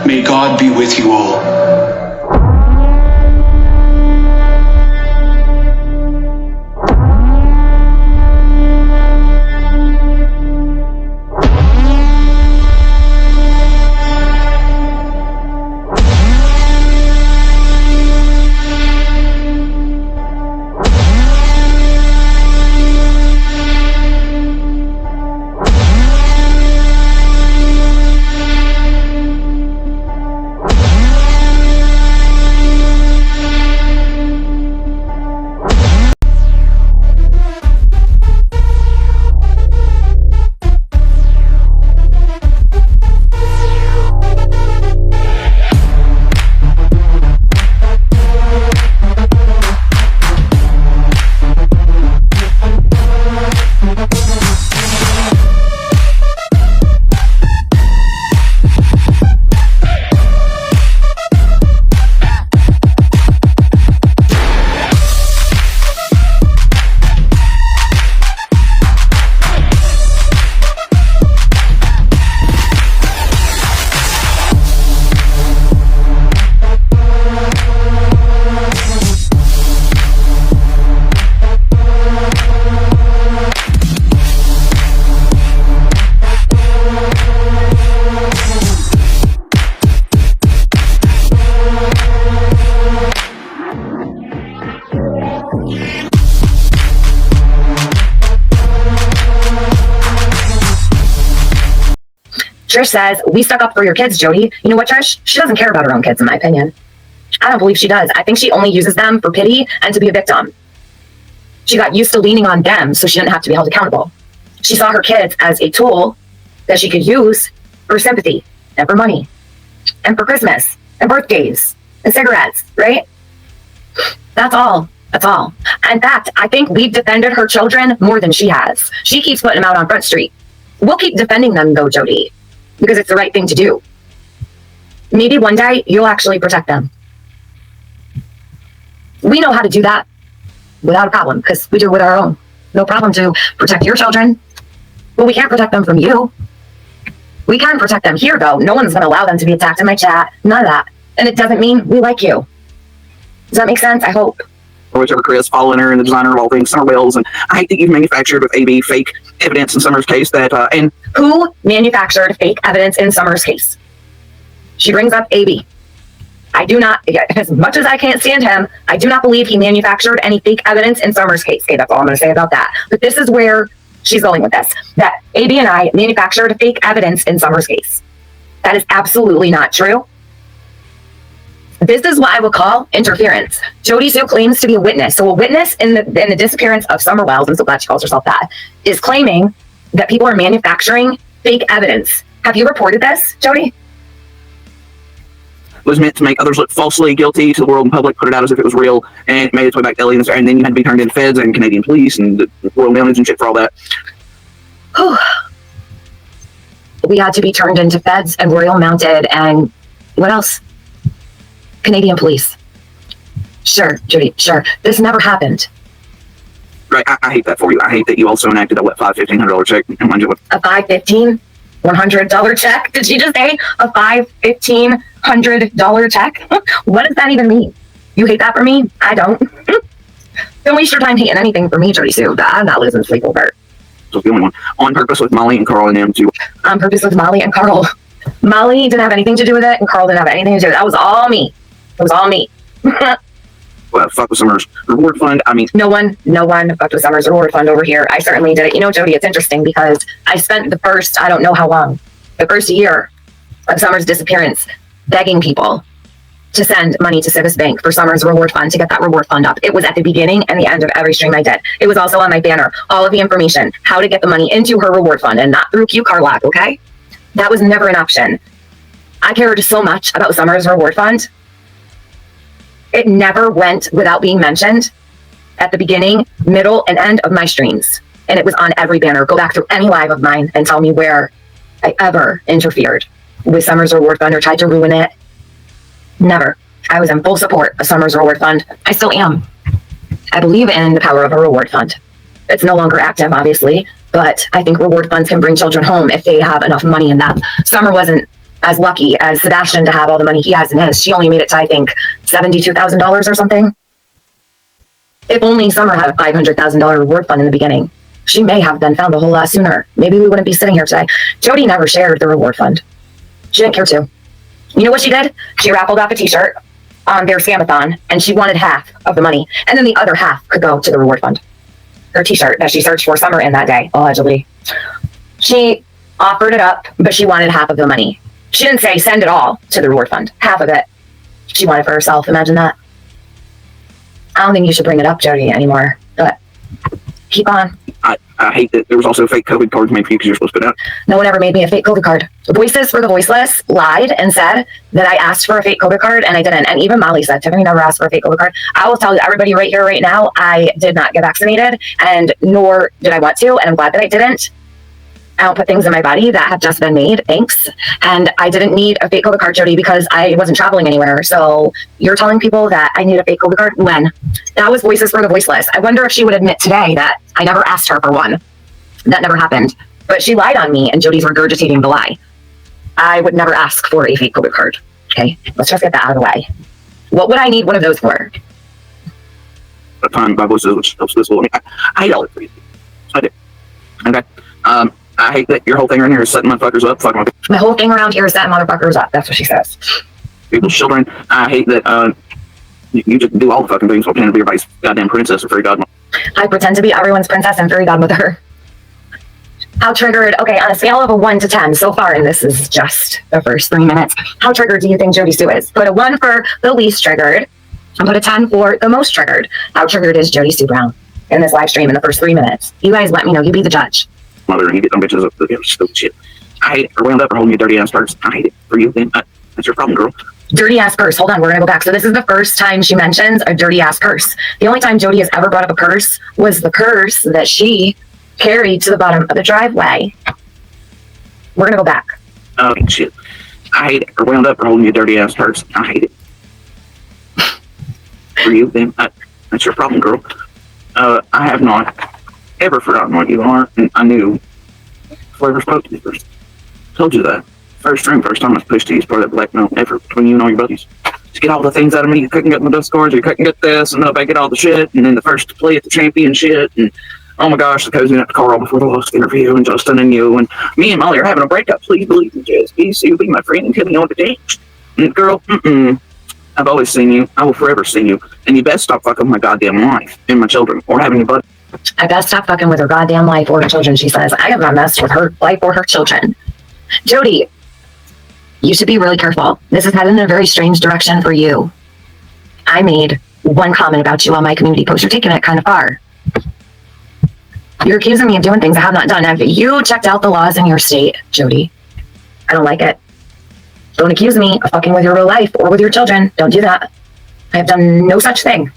May God be with you all. Trish says, we stuck up for your kids, Jody. You know what, Trish? She doesn't care about her own kids, in my opinion. I don't believe she does. I think she only uses them for pity and to be a victim. She got used to leaning on them so she didn't have to be held accountable. She saw her kids as a tool that she could use for sympathy and for money and for Christmas and birthdays and cigarettes, right? That's all. That's all. In fact, I think we've defended her children more than she has. She keeps putting them out on Front Street. We'll keep defending them though, Jody, because it's the right thing to do. Maybe one day you'll actually protect them. We know how to do that without a problem because we do it with our own. No problem to protect your children. But we can't protect them from you. We can protect them here though. No one's going to allow them to be attacked in my chat. None of that. And it doesn't mean we like you. Does that make sense? I hope. Or whichever Chris, following her and the designer of all things, Summer Wells. And I hate that you've manufactured with AB fake evidence in Summer's case that, and who manufactured fake evidence in Summer's case? She brings up AB. I do not, as much as I can't stand him, I do not believe he manufactured any fake evidence in Summer's case. Okay, that's all I'm going to say about that. But this is where she's going with this, that AB and I manufactured fake evidence in Summer's case. That is absolutely not true. This is what I would call interference. Jody Sue claims to be a witness. So a witness in the disappearance of Summer Wells, I'm so glad she calls herself that, is claiming that people are manufacturing fake evidence. Have you reported this, Jody? was meant to make others look falsely guilty to the world and public, put it out as if it was real, and it made its way back to aliens, and then you had to be turned into feds and Canadian police and the Royal Mailings and shit for all that. We had to be turned into feds and Royal Mounted and what else? Canadian police. Sure, Judy, sure. This never happened. Right, I hate that for you. I hate that you also enacted a $1,500 check. A $5,100 check? Did she just say a $1,500 check? What does that even mean? You hate that for me? I don't. Don't waste your time hating anything for me, Jody Sue. I'm not losing sleep over it. So the only one. On purpose with Molly and Carl and them too. On purpose with Molly and Carl. Molly didn't have anything to do with it, and Carl didn't have anything to do with it. That was all me. It was all me. Well, fuck with Summer's reward fund. I mean, no one fucked with Summer's reward fund over here. I certainly did it. You know, Jody, it's interesting because I spent the first, I don't know how long, the first year of Summer's disappearance begging people to send money to Civis Bank for Summer's reward fund to get that reward fund up. It was at the beginning and the end of every stream I did. It was also on my banner, all of the information, how to get the money into her reward fund and not through Q Carlock, okay? That was never an option. I cared so much about Summer's reward fund. It never went without being mentioned at the beginning, middle, and end of my streams. And it was on every banner. Go back through any live of mine and tell me where I ever interfered with Summer's reward fund or tried to ruin it. Never. I was in full support of Summer's reward fund. I still am. I believe in the power of a reward fund. It's no longer active, obviously, but I think reward funds can bring children home if they have enough money in them. Summer wasn't as lucky as Sebastian to have all the money he has in his. She only made it to, I think, $72,000 or something. If only Summer had a $500,000 reward fund in the beginning, she may have been found a whole lot sooner. Maybe we wouldn't be sitting here today. Jody never shared the reward fund. She didn't care to. You know what she did? She raffled off a t-shirt on their scamathon, and she wanted half of the money, and then the other half could go to the reward fund. Her t-shirt that she searched for Summer in that day, allegedly. She offered it up, but she wanted half of the money. She didn't say send it all to the reward fund. Half of it she wanted for herself. Imagine that. I don't think you should bring it up, Jody, anymore. But keep on. I hate that there was also fake COVID cards made for you because you're supposed to put out. No one ever made me a fake COVID card. Voices for the Voiceless lied and said that I asked for a fake COVID card, and I didn't. And even Molly said, Tiffany never asked for a fake COVID card. I will tell everybody right here, right now, I did not get vaccinated, and nor did I want to, and I'm glad that I didn't. I don't put things in my body that have just been made, thanks. And I didn't need a fake COVID card, Jody, because I wasn't traveling anywhere. So you're telling people that I need a fake COVID card? When? That was Voices for the Voiceless. I wonder if she would admit today that I never asked her for one. That never happened. But she lied on me, and Jody's regurgitating the lie. I would never ask for a fake COVID card. Okay, let's just get that out of the way. What would I need one of those for? A time by Voices, which helps this little. I hate all it for you. I do. Okay. I hate that your whole thing around here is setting motherfuckers up. Fucking My whole thing around here is setting motherfuckers up. That's what she says. people's children. I hate that you just do all the fucking things while pretending to be everybody's goddamn princess or fairy godmother. I pretend to be everyone's princess and fairy godmother. How triggered? Okay, on a scale of a 1 to 10 so far, and this is just the first 3 minutes, how triggered do you think Jody Sue is? Put a 1 for the least triggered, and put a 10 for the most triggered. How triggered is Jody Sue Brown in this live stream in the first 3 minutes? You guys let me know. You be the judge. Mother, and you get them bitches up the stupid shit. I hate it. Or wound up or holding your dirty ass purse. I hate it. For you, then that's your problem, girl. Dirty ass purse. Hold on, we're gonna go back. So this is the first time she mentions a dirty ass purse. The only time Jody has ever brought up a purse was the purse that she carried to the bottom of the driveway. We're gonna go back. Okay, shit. I hate it. Or wound up or holding your dirty ass purse. I hate it. For you, then that's your problem, girl. I have not ever forgotten what you are, and I knew before I ever spoke to you first. Told you that. First time I was pushed to use part of that blackmail effort between you and all your buddies. To get all the things out of me, you couldn't get my dust scores, you couldn't get this, and I get all the shit, and then the first to play at the champion shit, and oh my gosh, the cozy up to Carl before the last interview, and Justin and you, and me and Molly are having a breakup. Please believe me, JSB, so you'll be my friend and tell me on the date. And girl, I've always seen you. I will forever see you. And you best stop fucking with my goddamn life and my children, or having your buddy. I best stop fucking with her goddamn life or her children, she says. I have not messed with her life or her children. Jody, you should be really careful. This is heading in a very strange direction for you. I made one comment about you on my community post. You're taking it kind of far. You're accusing me of doing things I have not done. Have you checked out the laws in your state, Jody? I don't like it. Don't accuse me of fucking with your real life or with your children. Don't do that. I have done no such thing.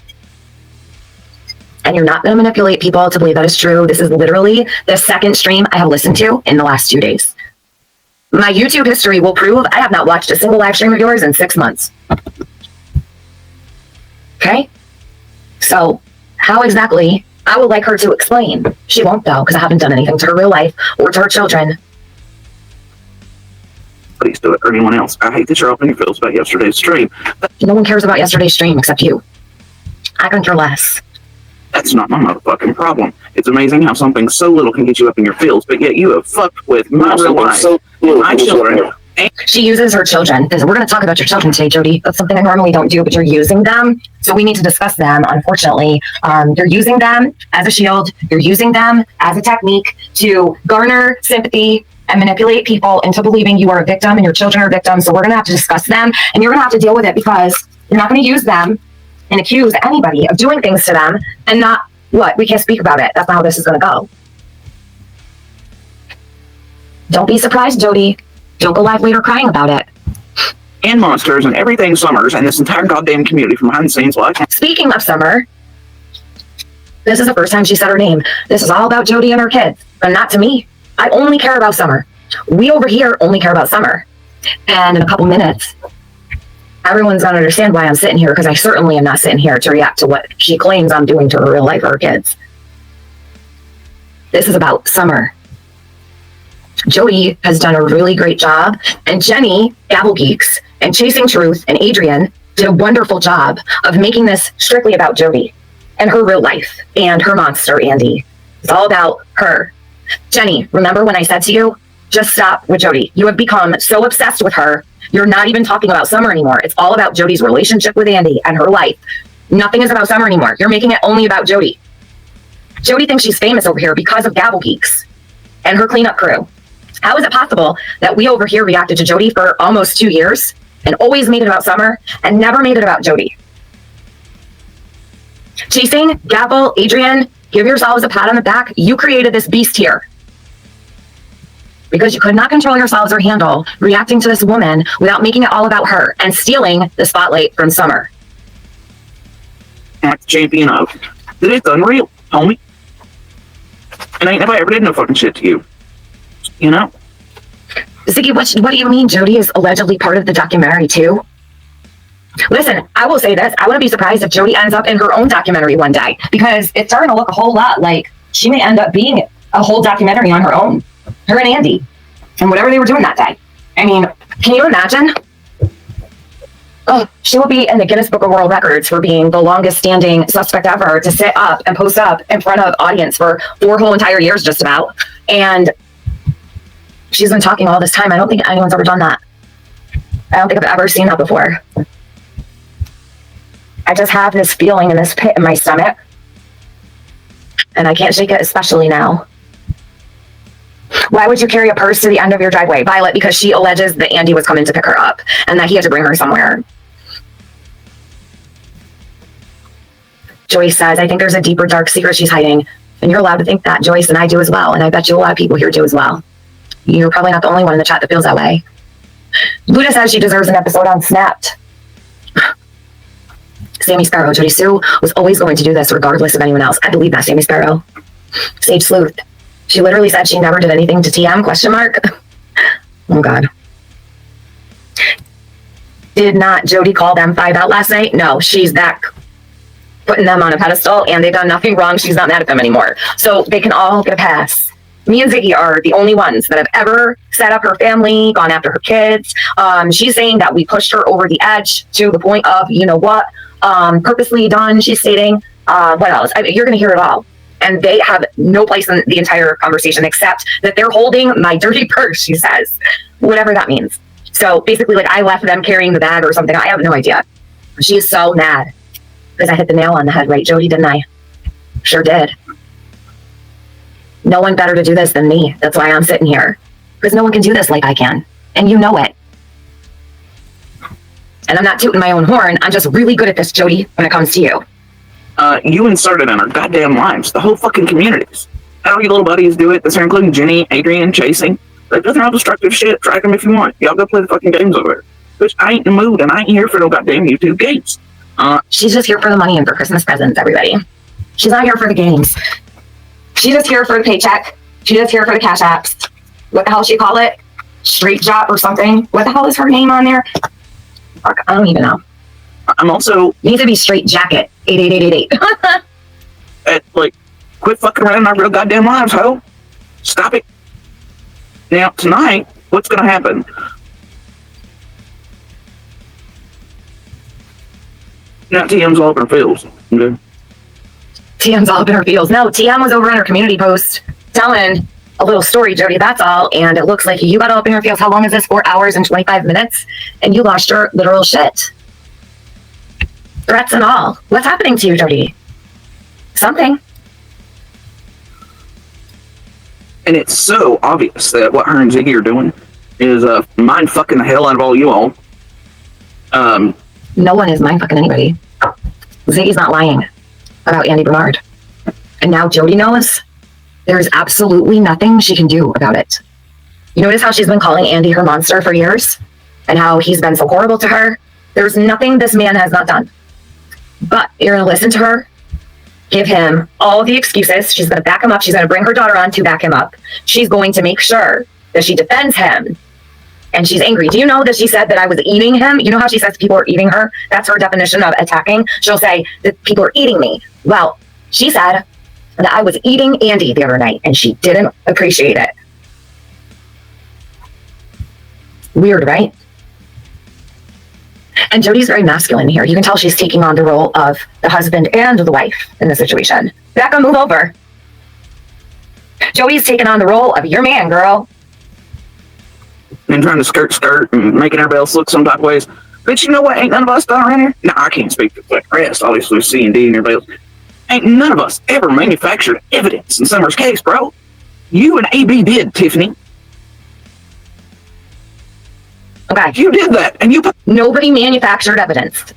And you're not going to manipulate people to believe that is true. This is literally the second stream I have listened to in the last 2 days. My YouTube history will prove I have not watched a single live stream of yours in 6 months. Okay? So, how exactly? I would like her to explain. She won't, though, because I haven't done anything to her real life or to her children. Please do it, or anyone else. I hate that you're open your feels about yesterday's stream. No one cares about yesterday's stream except you. I couldn't care less. That's not my motherfucking problem. It's amazing how something so little can get you up in your feels, but yet you have fucked with my real life, my children. She uses her children. We're going to talk about your children today, Jody. That's something I normally don't do, but you're using them. So we need to discuss them, unfortunately. You're using them as a shield. You're using them as a technique to garner sympathy and manipulate people into believing you are a victim and your children are victims. So we're going to have to discuss them, and you're going to have to deal with it because you're not going to use them and accuse anybody of doing things to them and not, what? We can't speak about it. That's not how this is going to go. Don't be surprised, Jody. Don't go live later crying about it. And monsters and everything Summers and this entire goddamn community from behind the scenes. Speaking of Summer, this is the first time she said her name. This is all about Jody and her kids, but not to me. I only care about Summer. We over here only care about Summer. And in a couple minutes, everyone's going to understand why I'm sitting here, because I certainly am not sitting here to react to what she claims I'm doing to her real life or her kids. This is about Summer. Jody has done a really great job, and Jenny, Gavel Geeks, and Chasing Truth, and Adrian did a wonderful job of making this strictly about Jody and her real life and her monster, Andy. It's all about her. Jenny, remember when I said to you, just stop with Jody. You have become so obsessed with her, you're not even talking about Summer anymore. It's all about Jody's relationship with Andy and her life. Nothing is about Summer anymore. You're making it only about Jody. Jody thinks she's famous over here because of Gavel Geeks and her cleanup crew. How is it possible that we over here reacted to Jody for almost 2 years and always made it about Summer and never made it about Jody? Chasing, Gavel, Adrian, give yourselves a pat on the back. You created this beast here because you could not control yourselves or handle reacting to this woman without making it all about her and stealing the spotlight from Summer. Act champion of. That it's unreal, homie. And I ain't never ever did no fucking shit to you. You know? Ziggy, what do you mean Jody is allegedly part of the documentary too? Listen, I will say this. I wouldn't be surprised if Jody ends up in her own documentary one day because it's starting to look a whole lot like she may end up being a whole documentary on her own. Her and Andy and whatever they were doing that day. I mean, can you imagine? Oh, she will be in the Guinness Book of World Records for being the longest standing suspect ever to sit up and post up in front of audience for 4 whole entire years just about. And she's been talking all this time. I don't think anyone's ever done that. I don't think I've ever seen that before. I just have this feeling in this pit in my stomach. And I can't shake it, especially now. Why would you carry a purse to the end of your driveway, Violet? Because she alleges that Andy was coming to pick her up and that he had to bring her somewhere. Joyce says, I think there's a deeper, dark secret she's hiding. And you're allowed to think that, Joyce, and I do as well. And I bet you a lot of people here do as well. You're probably not the only one in the chat that feels that way. Luda says she deserves an episode on Snapped. Sammy Sparrow, Jody Sue was always going to do this regardless of anyone else. I believe that, Sammy Sparrow. Sage Sleuth. She literally said she never did anything to TM, question mark. Oh, God. Did not Jody call them 5 out last night? No, she's back putting them on a pedestal, and they've done nothing wrong. She's not mad at them anymore. So they can all get a pass. Me and Ziggy are the only ones that have ever set up her family, gone after her kids. She's saying that we pushed her over the edge to the point of, you know what, purposely done, she's stating. What else? I mean, you're going to hear it all. And they have no place in the entire conversation except that they're holding my dirty purse, she says. Whatever that means. So basically, like, I left them carrying the bag or something. I have no idea. She is so mad. Because I hit the nail on the head, right, Jody, didn't I? Sure did. No one better to do this than me. That's why I'm sitting here. Because no one can do this like I can. And you know it. And I'm not tooting my own horn. I'm just really good at this, Jody, when it comes to you. You inserted in our goddamn lives, the whole fucking communities. How your little buddies do it. That's including Jenny, Adrian, Chasing. Like, those are all destructive shit. Track them if you want. Y'all go play the fucking games over there. Bitch, I ain't in the mood, and I ain't here for no goddamn YouTube games. She's just here for the money and for Christmas presents, everybody. She's not here for the games. She's just here for the paycheck. She's just here for the cash apps. What the hell she call it? Straight Drop or something? What the hell is her name on there? Fuck, I don't even know. I'm also... Needs to be Straight Jacket. 88888. Like, quit fucking around in our real goddamn lives, ho. Stop it. Now, tonight, what's gonna happen? Now, TM's all up in her feels. Okay? TM's all up in her feels. No, TM was over on her community post telling a little story, Jody, that's all. And it looks like you got all up in her feels. How long is this? 4 hours and 25 minutes? And you lost your literal shit. Threats and all. What's happening to you, Jody? Something. And it's so obvious that what her and Ziggy are doing is mind fucking the hell out of all you all. No one is mind fucking anybody. Ziggy's not lying about Andy Bernard. And now Jody knows there's absolutely nothing she can do about it. You notice how she's been calling Andy her monster for years? And how he's been so horrible to her? There's nothing this man has not done. But you're going to listen to her, give him all the excuses. She's going to back him up. She's going to bring her daughter on to back him up. She's going to make sure that she defends him. And she's angry. Do you know that she said that I was eating him? You know how she says people are eating her? That's her definition of attacking. She'll say that people are eating me. Well, she said that I was eating Andy the other night, and she didn't appreciate it. Weird, right? And Jody's very masculine here. You can tell she's taking on the role of the husband and the wife in the situation. Becca, move over. Jody's taking on the role of your man, girl. And trying to skirt and making everybody else look some type of ways. But you know what? Ain't none of us done around here. No, I can't speak for the rest. Obviously, C&D and everybody else. Ain't none of us ever manufactured evidence in Summer's case, bro. You and AB did, Tiffany. Okay. You did that, and you. Nobody manufactured evidence.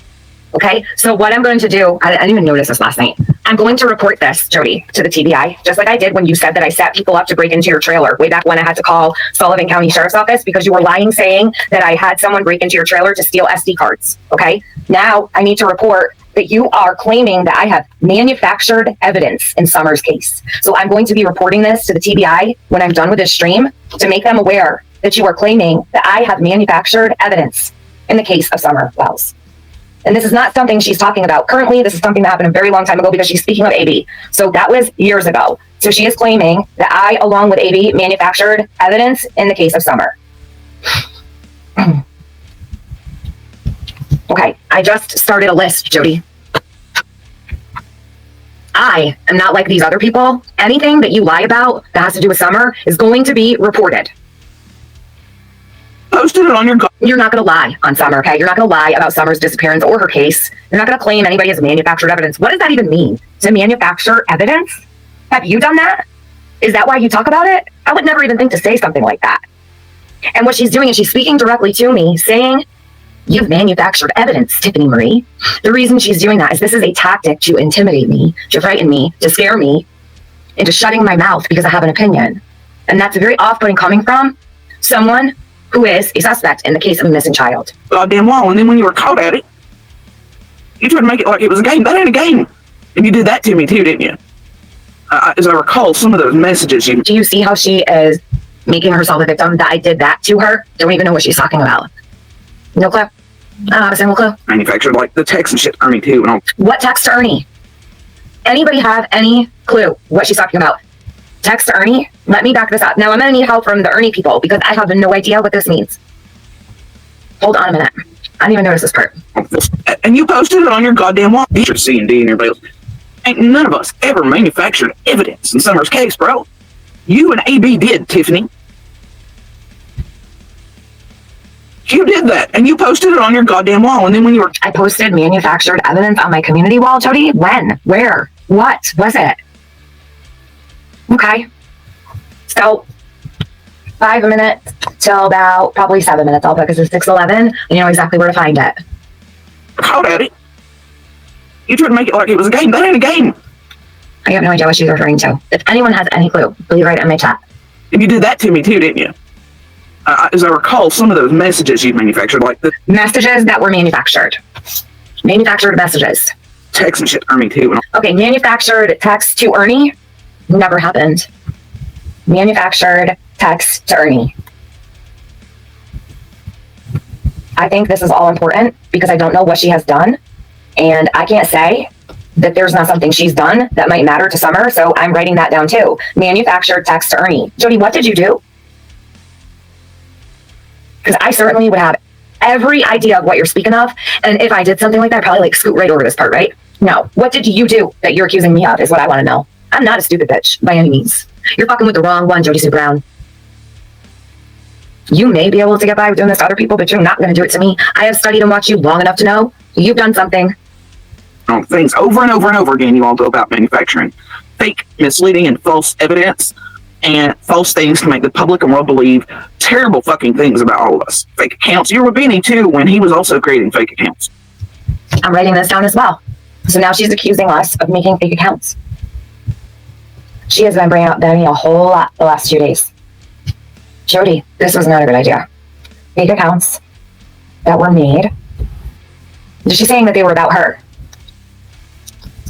Okay, so what I'm going to do, I didn't even notice this last night. I'm going to report this, Jody, to the TBI, just like I did when you said that I set people up to break into your trailer way back when I had to call Sullivan County Sheriff's Office because you were lying saying that I had someone break into your trailer to steal SD cards. Okay, now I need to report that you are claiming that I have manufactured evidence in Summer's case. So I'm going to be reporting this to the TBI when I'm done with this stream to make them aware that you are claiming that I have manufactured evidence in the case of Summer Wells. And this is not something she's talking about currently. This is something that happened a very long time ago because she's speaking of AB. So that was years ago. So she is claiming that I, along with AB, manufactured evidence in the case of Summer. Okay, I just started a list, Jody. I am not like these other people. Anything that you lie about that has to do with Summer is going to be reported. Posted it on your. You're not going to lie on Summer, okay? You're not going to lie about Summer's disappearance or her case. You're not going to claim anybody has manufactured evidence. What does that even mean? To manufacture evidence? Have you done that? Is that why you talk about it? I would never even think to say something like that. And what she's doing is she's speaking directly to me, saying, you've manufactured evidence, Tiffany Marie. The reason she's doing that is this is a tactic to intimidate me, to frighten me, to scare me into shutting my mouth because I have an opinion. And that's very off-putting coming from someone who is a suspect in the case of a missing child. Goddamn wall, and then when you were caught at it, you tried to make it like it was a game. That ain't a game. And you did that to me too, didn't you? As I recall, some of those messages you... Do you see how she is making herself a victim, that I did that to her? Don't even know what she's talking about. No clue. I don't have a single clue. Manufactured like the text and shit, Ernie too, and all. What text to Ernie? Anybody have any clue what she's talking about? Text to Ernie? Let me back this up. Now I'm going to need help from the Ernie people because I have no idea what this means. Hold on a minute. I didn't even notice this part. And you posted it on your goddamn wall. You should C&D and everybody else. Ain't none of us ever manufactured evidence in Summer's case, bro. You and AB did, Tiffany. You did that, and you posted it on your goddamn wall, and then when you were... I posted manufactured evidence on my community wall, Jody? When? Where? What was it? Okay. So, 5 minutes till about probably 7 minutes. I'll put because it's 6:11, and you know exactly where to find it. Caught at it. You tried to make it like it was a game. That ain't a game. I have no idea what she's referring to. If anyone has any clue, please write it in my chat. And you did that to me too, didn't you? As I recall, some of those messages you manufactured, like the... Messages that were manufactured. Manufactured messages. Text and shit, Ernie too. And all. Okay, manufactured text to Ernie? Never happened. Manufactured text to Ernie. I think this is all important because I don't know what she has done. And I can't say that there's not something she's done that might matter to Summer. So I'm writing that down too. Manufactured text to Ernie. Jody, what did you do? Because I certainly would have every idea of what you're speaking of. And if I did something like that, I'd probably like scoot right over this part, right? No. What did you do that you're accusing me of is what I want to know. I'm not a stupid bitch by any means. You're fucking with the wrong one, Jody Sue Brown. You may be able to get by with doing this to other people, but you're not going to do it to me. I have studied and watched you long enough to know you've done something. Things over and over and over again you all go about manufacturing fake, misleading, and false evidence and false things to make the public and world believe terrible fucking things about all of us. Fake accounts. You were Benny too when he was also creating fake accounts. I'm writing this down as well. So now she's accusing us of making fake accounts. She has been bringing up Benny a whole lot the last 2 days. Jody, this was not a good idea. Fake accounts that were made. She's saying that they were about her.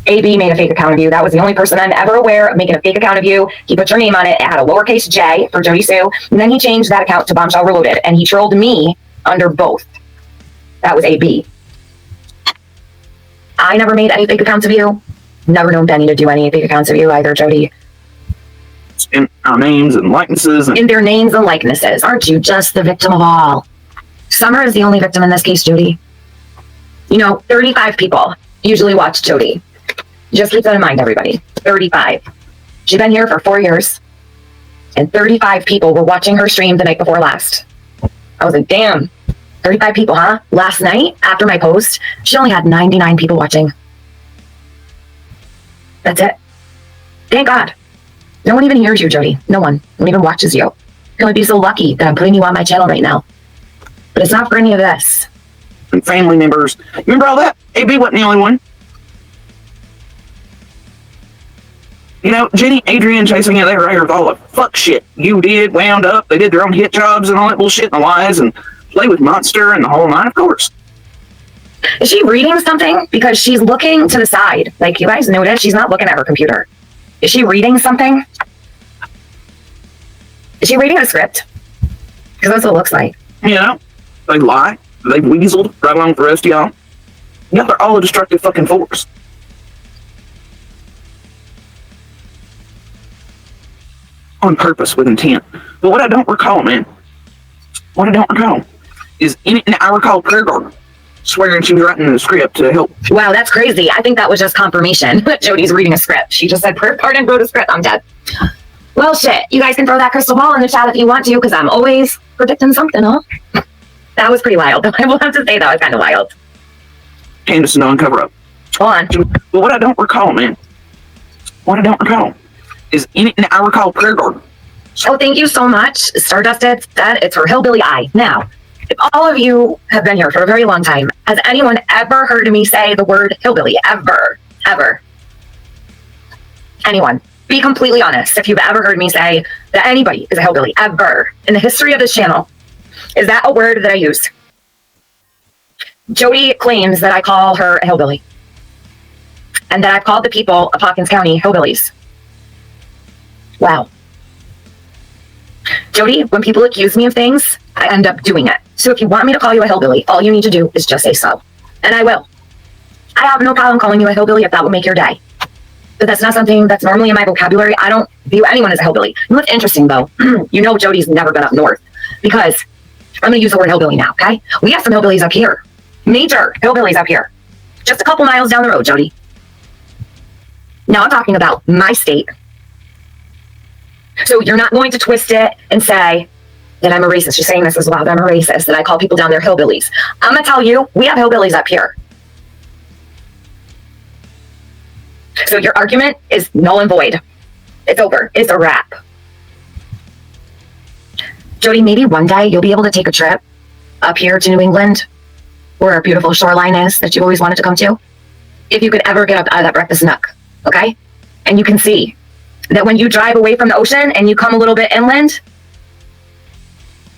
AB made a fake account of you. That was the only person I'm ever aware of making a fake account of you. He put your name on it. It had a lowercase j for Jody Sue. And then he changed that account to Bombshell Reloaded. And he trolled me under both. That was AB. I never made any fake accounts of you. Never known Benny to do any fake accounts of you either, Jody. In our names and likenesses. In their names and likenesses. Aren't you just the victim of all? Summer is the only victim in this case, Jody. 35 people usually watch Jody. Just keep that in mind, everybody. 35. She's been here for 4 years, and 35 people were watching her stream the night before last. I was like, damn, 35 people, huh? Last night, after my post, she only had 99 people watching. That's it. Thank God. No one even hears you, Jody. No one even watches you. You're going to be so lucky that I'm putting you on my channel right now. But it's not for any of this. And family members. You remember all that? AB wasn't the only one. Jenny, Adrian chasing it, they were right here with all the fuck shit you did, wound up. They did their own hit jobs and all that bullshit and the lies and play with Monster and the whole nine, of course. Is she reading something? Because she's looking to the side. Like, you guys noticed, she's not looking at her computer. Is she reading something? Is she reading a script? Because that's what it looks like. They lie. They weaseled right along with the rest of y'all. Yeah, they're all a destructive fucking force. On purpose, with intent. But what I don't recall, man, is I recall Prayer Garden swearing she was writing the script to help. Wow, that's crazy. I think that was just confirmation that Jody's reading a script. She just said prayer part and wrote a script. I'm dead. Well, shit. You guys can throw that crystal ball in the chat if you want to, because I'm always predicting something, huh? That was pretty wild. I will have to say that was kind of wild. Candace and cover up. Go on. But what I don't recall, man, is I recall Prayer Garden. Oh, thank you so much. Stardust said it's her hillbilly eye. Now, if all of you have been here for a very long time, has anyone ever heard me say the word hillbilly? Ever? Ever? Anyone? Be completely honest. If you've ever heard me say that anybody is a hillbilly, ever, in the history of this channel, is that a word that I use? Jody claims that I call her a hillbilly, and that I've called the people of Hawkins County hillbillies. Wow. Jody, when people accuse me of things, I end up doing it. So if you want me to call you a hillbilly, all you need to do is just say so. And I will. I have no problem calling you a hillbilly if that will make your day. But that's not something that's normally in my vocabulary. I don't view anyone as a hillbilly. You know what's interesting, though? Jody's never been up north. Because I'm going to use the word hillbilly now, okay? We have some hillbillies up here. Major hillbillies up here. Just a couple miles down the road, Jody. Now I'm talking about my state. So you're not going to twist it and say that I'm a racist. You're saying this as well, that I'm a racist, that I call people down there hillbillies. I'm going to tell you, we have hillbillies up here. So your argument is null and void. It's over. It's a wrap. Jody, maybe one day you'll be able to take a trip up here to New England, where our beautiful shoreline is that you always wanted to come to. If you could ever get up out of that breakfast nook, okay? And you can see that when you drive away from the ocean and you come a little bit inland,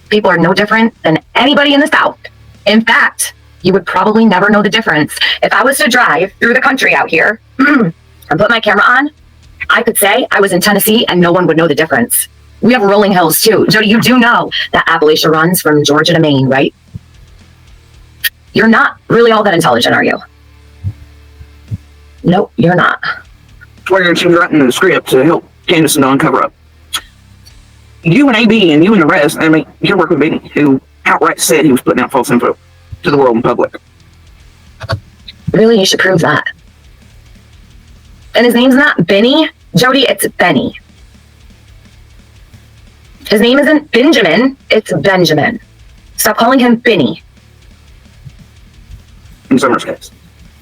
people are no different than anybody in the South. In fact, you would probably never know the difference. If I was to drive through the country out here and put my camera on, I could say I was in Tennessee and no one would know the difference. We have rolling hills too. Jody, you do know that Appalachia runs from Georgia to Maine, right? You're not really all that intelligent, are you? Nope, you're not. Swearing she was writing the script to help Candace and Dawn cover up. You and AB and you and the rest, you're working with Benny, who outright said he was putting out false info to the world in public. Really, you should prove that. And his name's not Benny. Jody, it's Benny. His name isn't Benjamin, it's Benjamin. Stop calling him Benny. In Summer's case.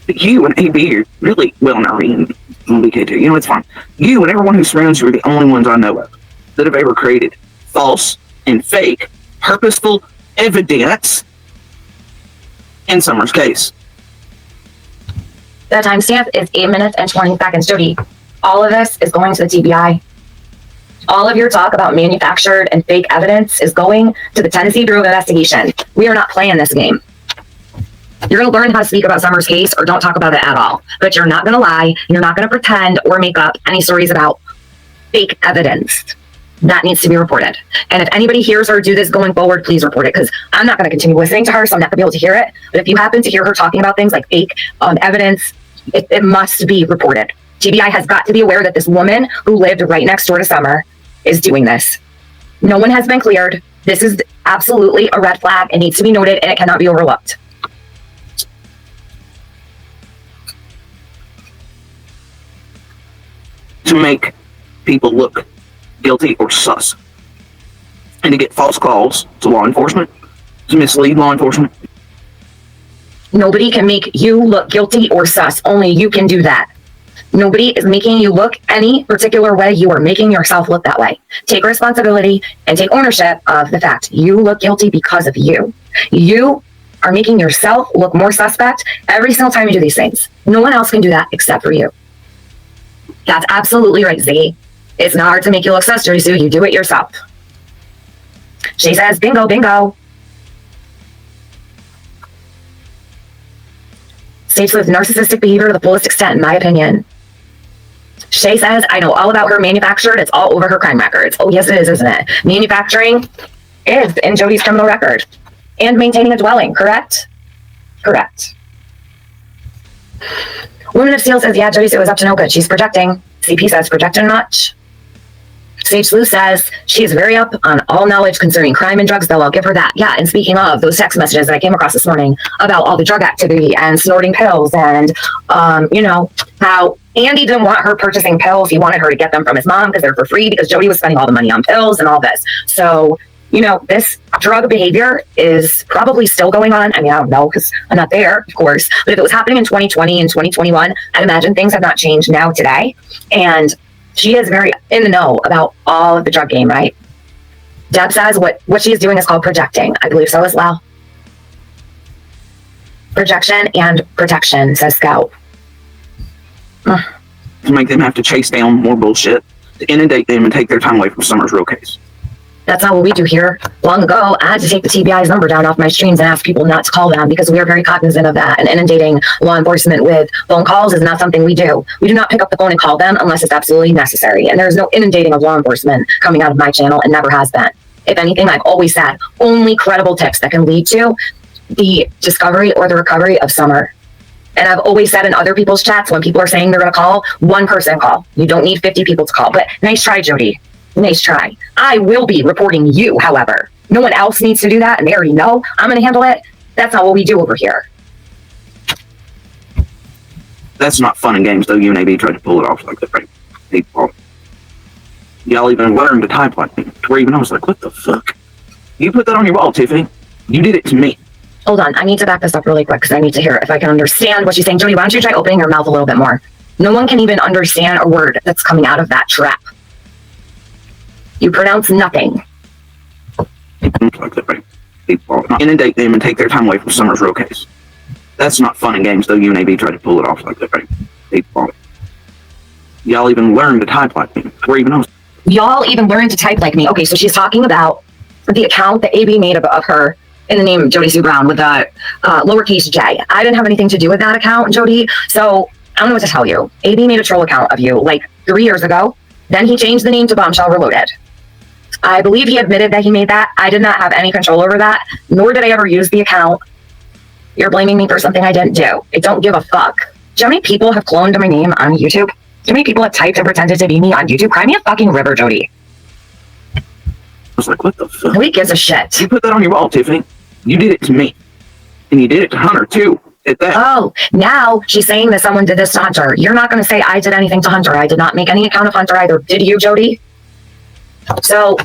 You and AB are really, well, not me and BK2, it's fine. You and everyone who surrounds you are the only ones I know of that have ever created false and fake, purposeful evidence in Summer's case. The timestamp is 8 minutes and 20 seconds. Jody, all of this is going to the TBI. All of your talk about manufactured and fake evidence is going to the Tennessee Bureau of Investigation. We are not playing this game. You're going to learn how to speak about Summer's case or don't talk about it at all. But you're not going to lie. You're not going to pretend or make up any stories about fake evidence. That needs to be reported. And if anybody hears her do this going forward, please report it, because I'm not going to continue listening to her, so I'm not going to be able to hear it. But if you happen to hear her talking about things like fake evidence, it must be reported. TBI has got to be aware that this woman who lived right next door to Summer is doing this. No one has been cleared. This is absolutely a red flag. It needs to be noted and it cannot be overlooked. To make people look guilty or sus, and to get false calls to law enforcement, to mislead law enforcement. Nobody can make you look guilty or sus. Only you can do that. Nobody is making you look any particular way. You are making yourself look that way. Take responsibility and take ownership of the fact you look guilty because of you. You are making yourself look more suspect every single time you do these things. No one else can do that except for you. That's absolutely right, Ziggy. It's not hard to make you look sus, Jody Sue. You do it yourself. She says, bingo, bingo. Stage with narcissistic behavior to the fullest extent, in my opinion. Shay says, I know all about her manufactured. It's all over her crime records. Oh, yes, it is, isn't it? Manufacturing is in Jody's criminal record. And maintaining a dwelling, correct? Correct. Woman of Steel says, yeah, Jody Sue is up to no good. She's projecting. CP says, projecting much. Sage Sleuth says, she is very up on all knowledge concerning crime and drugs, though I'll give her that. Yeah, and speaking of those text messages that I came across this morning about all the drug activity and snorting pills and, you know, how Andy didn't want her purchasing pills. He wanted her to get them from his mom because they're for free because Jody was spending all the money on pills and all this. So, you know, this drug behavior is probably still going on. I mean, I don't know because I'm not there, of course. But if it was happening in 2020 and 2021, I'd imagine things have not changed now today. And she is very in the know about all of the drug game, right? Deb says what she is doing is called projecting. I believe so as well. Projection and protection, says Scout. To make them have to chase down more bullshit, to inundate them and take their time away from Summer's real case. That's not what we do here. Long ago, I had to take the TBI's number down off my streams and ask people not to call them because we are very cognizant of that. And inundating law enforcement with phone calls is not something we do. We do not pick up the phone and call them unless it's absolutely necessary. And there is no inundating of law enforcement coming out of my channel and never has been. If anything, I've always said only credible tips that can lead to the discovery or the recovery of Summer. And I've always said in other people's chats, when people are saying they're going to call, one person call. You don't need 50 people to call. But nice try, Jody. Nice try. I will be reporting you, however. No one else needs to do that, and they already know I'm going to handle it. That's not what we do over here. That's not fun and games, though. You and AB tried to pull it off like that, right? People. Y'all even learned to type like me. To where even I was like, what the fuck? You put that on your wall, Tiffany. You did it to me. Hold on. I need to back this up really quick because I need to hear if I can understand what she's saying. Jody, why don't you try opening your mouth a little bit more? No one can even understand a word that's coming out of that trap. You pronounce nothing. Like that, right? People inundate them and take their time away from Summer's real case. That's not fun and games, though. You and AB tried to pull it off like that, right? People. Y'all even learned to type like me. To where even I was. Y'all even learned to type like me. Okay, so she's talking about the account that AB made of her in the name Jody Sue Brown with a lowercase j. I didn't have anything to do with that account, Jody. So I don't know what to tell you. AB made a troll account of you like 3 years ago. Then he changed the name to Bombshell Reloaded. I believe he admitted that he made that. I did not have any control over that, nor did I ever use the account. You're blaming me for something I didn't do. I don't give a fuck. Do you know how many people have cloned my name on YouTube? Do you know how many people have typed and pretended to be me on YouTube? Cry me a fucking river, Jody. I was like, what the fuck? Nobody gives a shit. You put that on your wall, Tiffany. You did it to me. And you did it to Hunter, too. At that. Oh, now she's saying that someone did this to Hunter. You're not going to say I did anything to Hunter. I did not make any account of Hunter either. Did you, Jody? So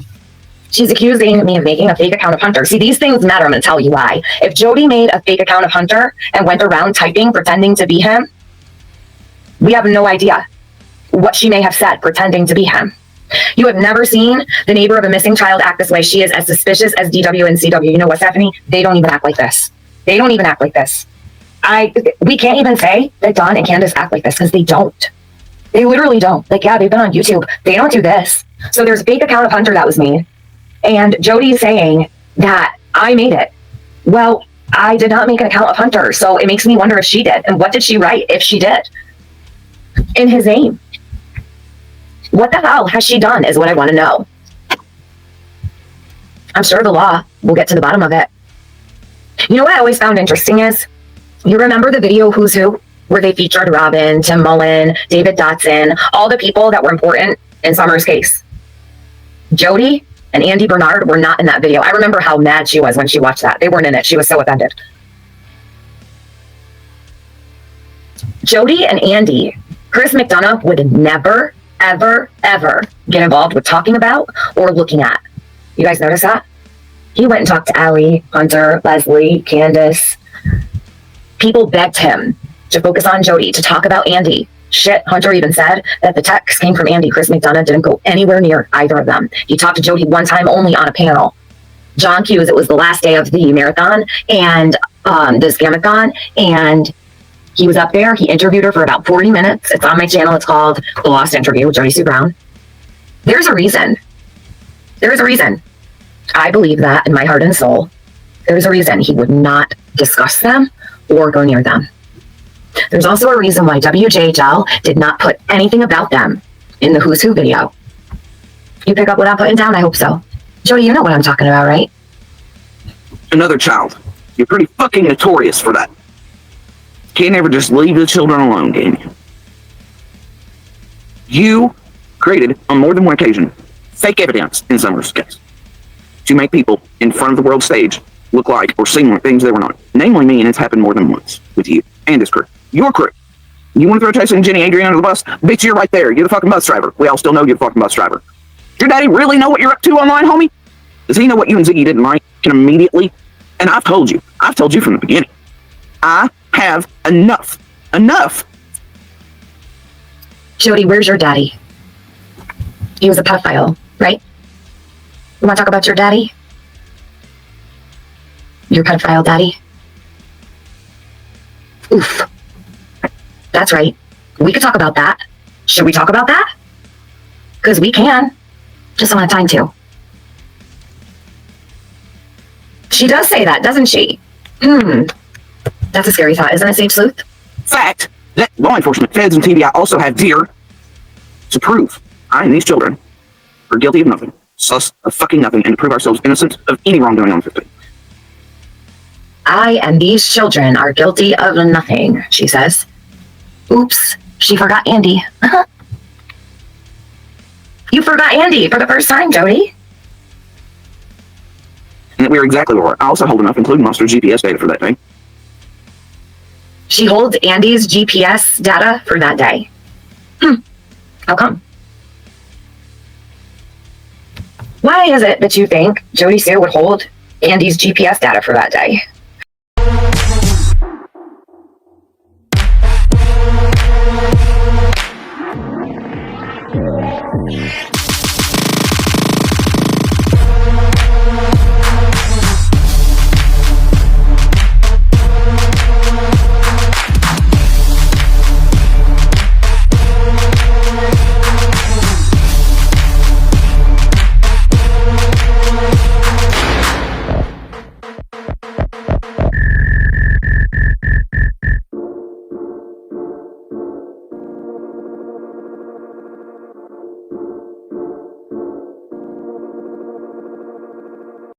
she's accusing me of making a fake account of Hunter. See, these things matter. I'm going to tell you why. If Jody made a fake account of Hunter and went around typing, pretending to be him, we have no idea what she may have said, pretending to be him. You have never seen the neighbor of a missing child act this way. She is as suspicious as DW and CW. You know what, Stephanie? They don't even act like this. They don't even act like this. We can't even say that Dawn and Candace act like this because they don't. They literally don't. Like, yeah, they've been on YouTube. They don't do this. So there's a fake account of Hunter that was made. And Jody's saying that I made it. Well, I did not make an account of Hunter. So it makes me wonder if she did. And what did she write if she did? In his name. What the hell has she done is what I want to know. I'm sure the law will get to the bottom of it. You know what I always found interesting is, you remember the video Who's Who, where they featured Robin, Tim Mullen, David Dotson, all the people that were important in Summer's case. Jody and Andy Bernard were not in that video. I remember how mad she was when she watched that. They weren't in it. She was so offended. Jody and Andy, Chris McDonough would never, ever, ever get involved with talking about or looking at. You guys notice that? He went and talked to Allie, Hunter, Leslie, Candace. People begged him to focus on Jody, to talk about Andy. Shit, Hunter even said that the text came from Andy. Chris McDonough didn't go anywhere near either of them. He talked to Jody one time only on a panel. John Hughes, it was the last day of the marathon and this Gamathon, and he was up there. He interviewed her for about 40 minutes. It's on my channel. It's called The Lost Interview with Jody Sue Brown. There's a reason. There is a reason. I believe that in my heart and soul. There's a reason he would not discuss them or go near them. There's also a reason why WJHL did not put anything about them in the Who's Who video. You pick up what I'm putting down? I hope so. Jody, you know what I'm talking about, right? Another child. You're pretty fucking notorious for that. Can't ever just leave the children alone, can you? You created, on more than one occasion, fake evidence in Summers' case to make people in front of the world stage look like or seem like things they were not. Namely me, and it's happened more than once with you and this crew. Your crew. You want to throw Tyson and Jenny Adrian under the bus? Bitch, you're right there. You're the fucking bus driver. We all still know you're the fucking bus driver. Does your daddy really know what you're up to online, homie? Does he know what you and Ziggy didn't like? Can immediately? And I've told you from the beginning. I have enough. Enough. Jody, where's your daddy? He was a pedophile, right? You want to talk about your daddy? Your pedophile daddy? Oof. That's right. We could talk about that. Should we talk about that? Because we can. Just don't have time to. She does say that, doesn't she? That's a scary thought, isn't it, Sage Sleuth? Fact that law enforcement, feds, and TBI also have deer to prove I and these children are guilty of nothing, sus of fucking nothing, and to prove ourselves innocent of any wrongdoing on 15. I and these children are guilty of nothing, she says. Oops, she forgot Andy. You forgot Andy for the first time, Jody. And that we are exactly where I also hold enough, including Monster's GPS data for that day. She holds Andy's GPS data for that day. How come? Why is it that you think Jody Sue would hold Andy's GPS data for that day?